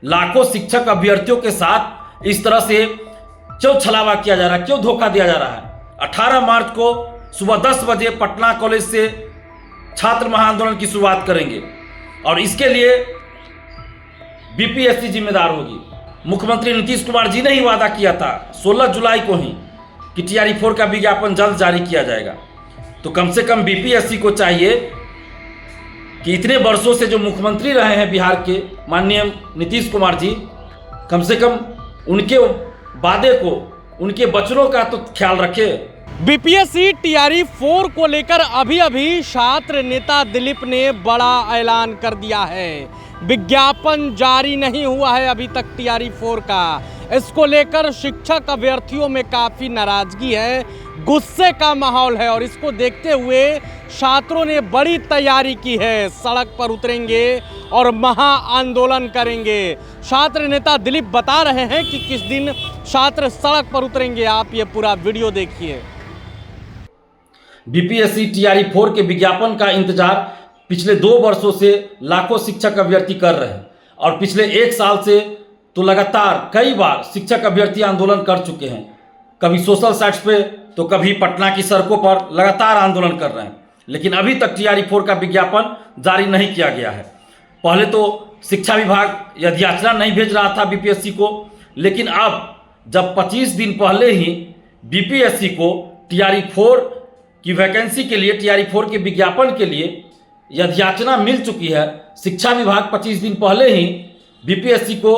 लाखों शिक्षक अभ्यर्थियों के साथ इस तरह से क्यों छलावा किया जा रहा है, क्यों धोखा दिया जा रहा है। 18 मार्च को सुबह 10 बजे पटना कॉलेज से छात्र महाआंदोलन की शुरुआत करेंगे और इसके लिए बीपीएससी जिम्मेदार होगी। मुख्यमंत्री नीतीश कुमार जी ने ही वादा किया था 16 जुलाई को ही कि TRE-4 का विज्ञापन जल्द जारी किया जाएगा। तो कम से कम बीपीएससी को चाहिए कि इतने वर्षों से जो मुख्यमंत्री रहे हैं बिहार के माननीय नीतीश कुमार जी, कम से कम उनके वादे को, उनके वचनों का तो ख्याल रखे। बीपीएससी TRE-4 को लेकर अभी छात्र नेता दिलीप ने बड़ा ऐलान कर दिया है। विज्ञापन जारी नहीं हुआ है अभी तक TRE-4 का। इसको लेकर शिक्षक अभ्यर्थियों में काफ़ी नाराजगी है, गुस्से का माहौल है और इसको देखते हुए छात्रों ने बड़ी तैयारी की है। सड़क पर उतरेंगे और महा आंदोलन करेंगे। छात्र नेता दिलीप बता रहे हैं कि किस दिन छात्र सड़क पर उतरेंगे। आप ये पूरा वीडियो देखिए। बीपीएससी TRE-4 के विज्ञापन का इंतजार पिछले 2 वर्षों से लाखों शिक्षक अभ्यर्थी कर रहे हैं और पिछले 1 साल से तो लगातार कई बार शिक्षक अभ्यर्थी आंदोलन कर चुके हैं। कभी सोशल साइट्स पे तो कभी पटना की सड़कों पर लगातार आंदोलन कर रहे हैं, लेकिन अभी तक TRE-4 का विज्ञापन जारी नहीं किया गया है। पहले तो शिक्षा विभाग याचना नहीं भेज रहा था बीपीएससी को, लेकिन अब जब 25 दिन पहले ही बीपीएससी को TRE-4 की वैकेंसी के लिए, TRE-4 के विज्ञापन के लिए याचना मिल चुकी है। शिक्षा विभाग 25 दिन पहले ही बीपीएससी को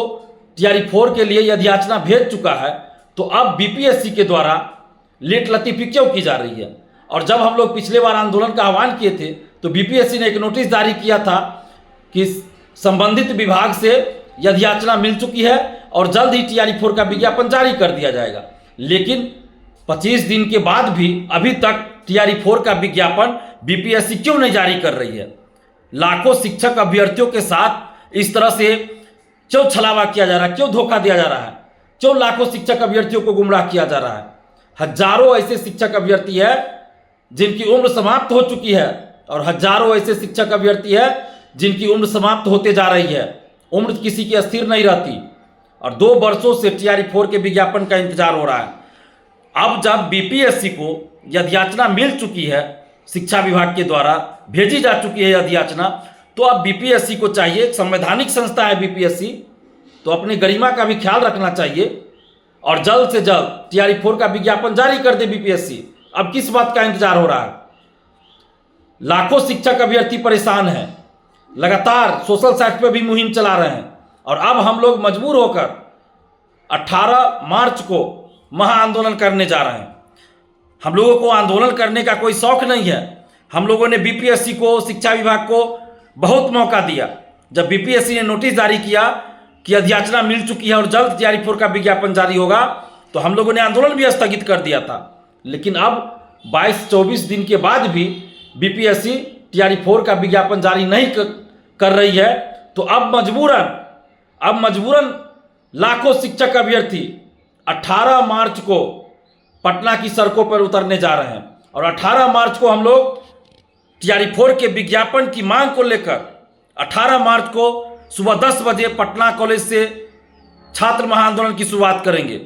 TRE-4 के लिए याचना भेज चुका है। तो अब बीपीएससी के द्वारा लेट लतीफी क्यों की जा रही है? और जब हम लोग पिछले बार आंदोलन का आह्वान किए थे तो बीपीएससी ने एक नोटिस जारी किया था कि संबंधित विभाग से याचना मिल चुकी है और जल्द ही TRE-4 का विज्ञापन जारी कर दिया जाएगा। लेकिन 25 दिन के बाद भी अभी तक TRE-4 का विज्ञापन बीपीएससी क्यों नहीं जारी कर रही है? लाखों शिक्षक अभ्यर्थियों के साथ इस तरह से क्यों छलावा किया जा रहा है, क्यों धोखा दिया जा रहा है, क्यों लाखों शिक्षक अभ्यर्थियों को गुमराह किया जा रहा है? हजारों ऐसे शिक्षक अभ्यर्थी है जिनकी उम्र समाप्त हो चुकी है और हजारों ऐसे शिक्षक अभ्यर्थी है जिनकी उम्र समाप्त होते जा रही है। उम्र किसी की अस्थिर नहीं रहती और 2 वर्षों से TRE-4 के विज्ञापन का इंतजार हो रहा है। अब जब बीपीएससी को याचना मिल चुकी है, शिक्षा विभाग के द्वारा भेजी जा चुकी है याचना, तो अब बीपीएससी को चाहिए, संवैधानिक संस्था है बीपीएससी, तो अपनी गरिमा का भी ख्याल रखना चाहिए और जल्द से जल्द TRE-4 का विज्ञापन जारी कर दे बीपीएससी। अब किस बात का इंतजार हो रहा है? लाखों शिक्षक अभ्यर्थी परेशान हैं, लगातार सोशल साइट पे भी मुहिम चला रहे हैं और अब हम लोग मजबूर होकर 18 मार्च को महा आंदोलन करने जा रहे हैं। हम लोगों को आंदोलन करने का कोई शौक नहीं है। हम लोगों ने बीपीएससी को, शिक्षा विभाग को बहुत मौका दिया। जब बीपीएससी ने नोटिस जारी किया कि याचना मिल चुकी है और जल्द TRE-4 का विज्ञापन जारी होगा, तो हम लोगों ने आंदोलन भी स्थगित कर दिया था। लेकिन अब 22-24 दिन के बाद भी बीपीएससी TRE-4 का विज्ञापन जारी नहीं कर रही है, तो अब मजबूरन लाखों शिक्षक अभ्यर्थी 18 मार्च को पटना की सड़कों पर उतरने जा रहे हैं और 18 मार्च को हम लोग TRE-4 के विज्ञापन की मांग को लेकर 18 मार्च को सुबह 10 बजे पटना कॉलेज से छात्र महाआंदोलन की शुरुआत करेंगे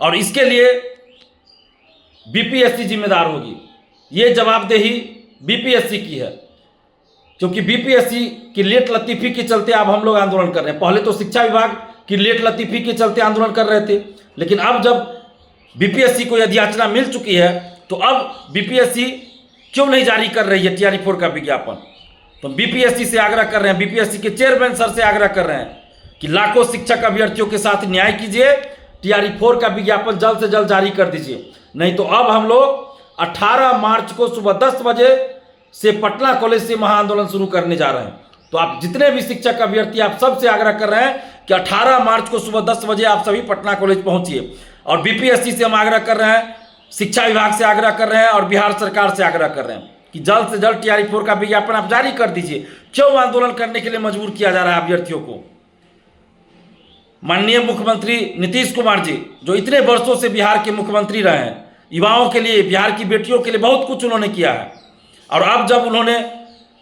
और इसके लिए बीपीएससी जिम्मेदार होगी। ये जवाबदेही बीपीएससी की है, क्योंकि बीपीएससी की लेट लतीफी के चलते अब हम लोग आंदोलन कर रहे हैं। पहले तो शिक्षा विभाग की लेट लतीफी के चलते आंदोलन कर रहे थे, लेकिन अब जब बीपीएससी को याचना मिल चुकी है तो अब बीपीएससी क्यों नहीं जारी कर रही है TRE-4 का विज्ञापन? तो बीपीएससी से आग्रह कर रहे हैं, बीपीएससी के चेयरमैन सर से आग्रह कर रहे हैं कि लाखों शिक्षक अभ्यर्थियों के साथ न्याय कीजिए, TRE-4 का विज्ञापन जल्द से जल्द जारी कर दीजिए। नहीं तो अब हम लोग 18 मार्च को सुबह 10 बजे से पटना कॉलेज से महाआंदोलन शुरू करने जा रहे हैं। तो आप जितने भी शिक्षक अभ्यर्थी, आप सबसे आग्रह कर रहे हैं कि 18 मार्च को सुबह 10 बजे आप सभी पटना कॉलेज पहुंचिए। और बीपीएससी से हम आग्रह कर रहे हैं, शिक्षा विभाग से आग्रह कर रहे हैं और बिहार सरकार से आग्रह कर रहे हैं कि जल्द से जल्द TRE-4 का विज्ञापन आप जारी कर दीजिए। क्यों आंदोलन करने के लिए मजबूर किया जा रहा है अभ्यर्थियों को? माननीय मुख्यमंत्री नीतीश कुमार जी, जो इतने वर्षों से बिहार के मुख्यमंत्री रहे हैं, युवाओं के लिए, बिहार की बेटियों के लिए बहुत कुछ उन्होंने किया है और अब जब उन्होंने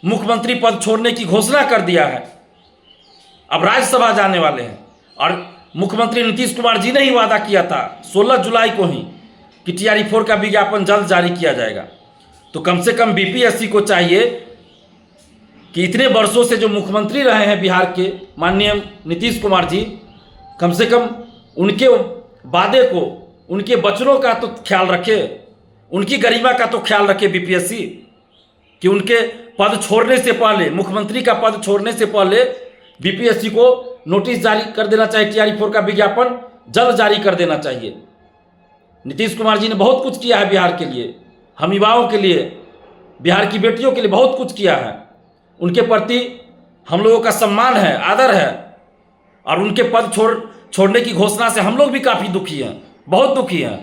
मुख्यमंत्री पद छोड़ने की घोषणा कर दिया है, अब राज्यसभा जाने वाले हैं, और मुख्यमंत्री नीतीश कुमार जी ने ही वादा किया था 16 जुलाई को ही कि TRE-4 का विज्ञापन जल्द जारी किया जाएगा। तो कम से कम BPSC को चाहिए कि इतने वर्षों से जो मुख्यमंत्री रहे हैं बिहार के माननीय नीतीश कुमार जी, कम से कम उनके वादे को, उनके वचनों का तो ख्याल रखे, उनकी गरिमा का तो ख्याल रखे BPSC, कि उनके पद छोड़ने से पहले, मुख्यमंत्री का पद छोड़ने से पहले BPSC को नोटिस जारी कर देना चाहिए, TRE-4 का विज्ञापन जल्द जारी कर देना चाहिए। नीतीश कुमार जी ने बहुत कुछ किया है बिहार के लिए, हम युवाओं के लिए, बिहार की बेटियों के लिए बहुत कुछ किया है। उनके प्रति हम लोगों का सम्मान है, आदर है, और उनके पद छोड़ने की घोषणा से हम लोग भी काफ़ी दुखी हैं, बहुत दुखी हैं।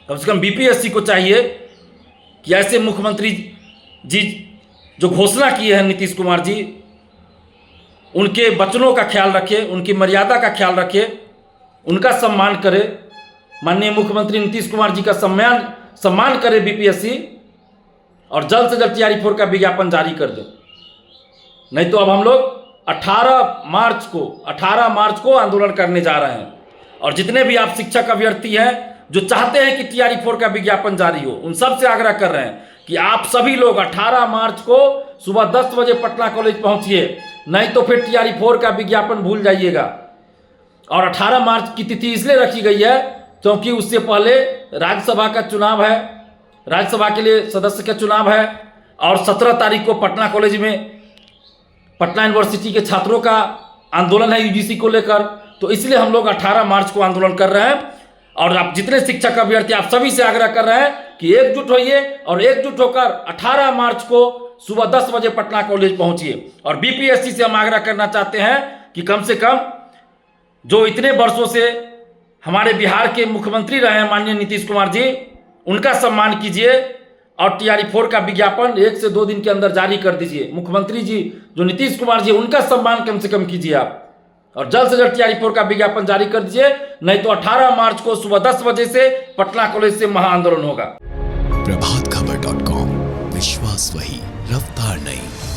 कम से कम BPSC को चाहिए कि ऐसे मुख्यमंत्री जी जो घोषणा किए हैं नीतीश कुमार जी, उनके वचनों का ख्याल रखे, उनकी मर्यादा का ख्याल रखे, उनका सम्मान करे, माननीय मुख्यमंत्री नीतीश कुमार जी का सम्मान करे BPSC, और जल्द से जल्द TRE-4 का विज्ञापन जारी कर दे। नहीं तो अब हम लोग 18 मार्च को आंदोलन करने जा रहे हैं। और जितने भी आप शिक्षक अभ्यर्थी हैं जो चाहते हैं कि TRE-4 का विज्ञापन जारी हो, उन सब से आग्रह कर रहे हैं कि आप सभी लोग 18 मार्च को सुबह 10 बजे पटना कॉलेज पहुंचिए, नहीं तो फिर TRE-4 का विज्ञापन भूल जाइएगा। और 18 मार्च की तिथि इसलिए रखी गई है क्योंकि उससे पहले राज्यसभा का चुनाव है, राज्यसभा के लिए सदस्य का चुनाव है, और 17 तारीख को पटना कॉलेज में पटना यूनिवर्सिटी के छात्रों का आंदोलन है UGC को लेकर। तो इसलिए हम लोग 18 मार्च को आंदोलन कर रहे हैं। और आप जितने शिक्षक अभ्यर्थी, आप सभी से आग्रह कर रहे हैं कि एकजुट होइए और एकजुट होकर 18 मार्च को सुबह 10 बजे पटना कॉलेज पहुंचिए। और BPSC से हम आग्रह करना चाहते हैं कि कम से कम जो इतने वर्षों से हमारे बिहार के मुख्यमंत्री रहे हैं माननीय नीतीश कुमार जी, उनका सम्मान कीजिए और TRE-4 का विज्ञापन 1 से 2 दिन के अंदर जारी कर दीजिए। मुख्यमंत्री जी जो नीतीश कुमार जी, उनका सम्मान कम से कम कीजिए आप, और जल्द से जल्द TRE-4 का विज्ञापन जारी कर दीजिए, नहीं तो 18 मार्च को सुबह 10 बजे से पटना कॉलेज से महाआंदोलन होगा। प्रभातखबर.com, विश्वास वही, रफ्तार नहीं।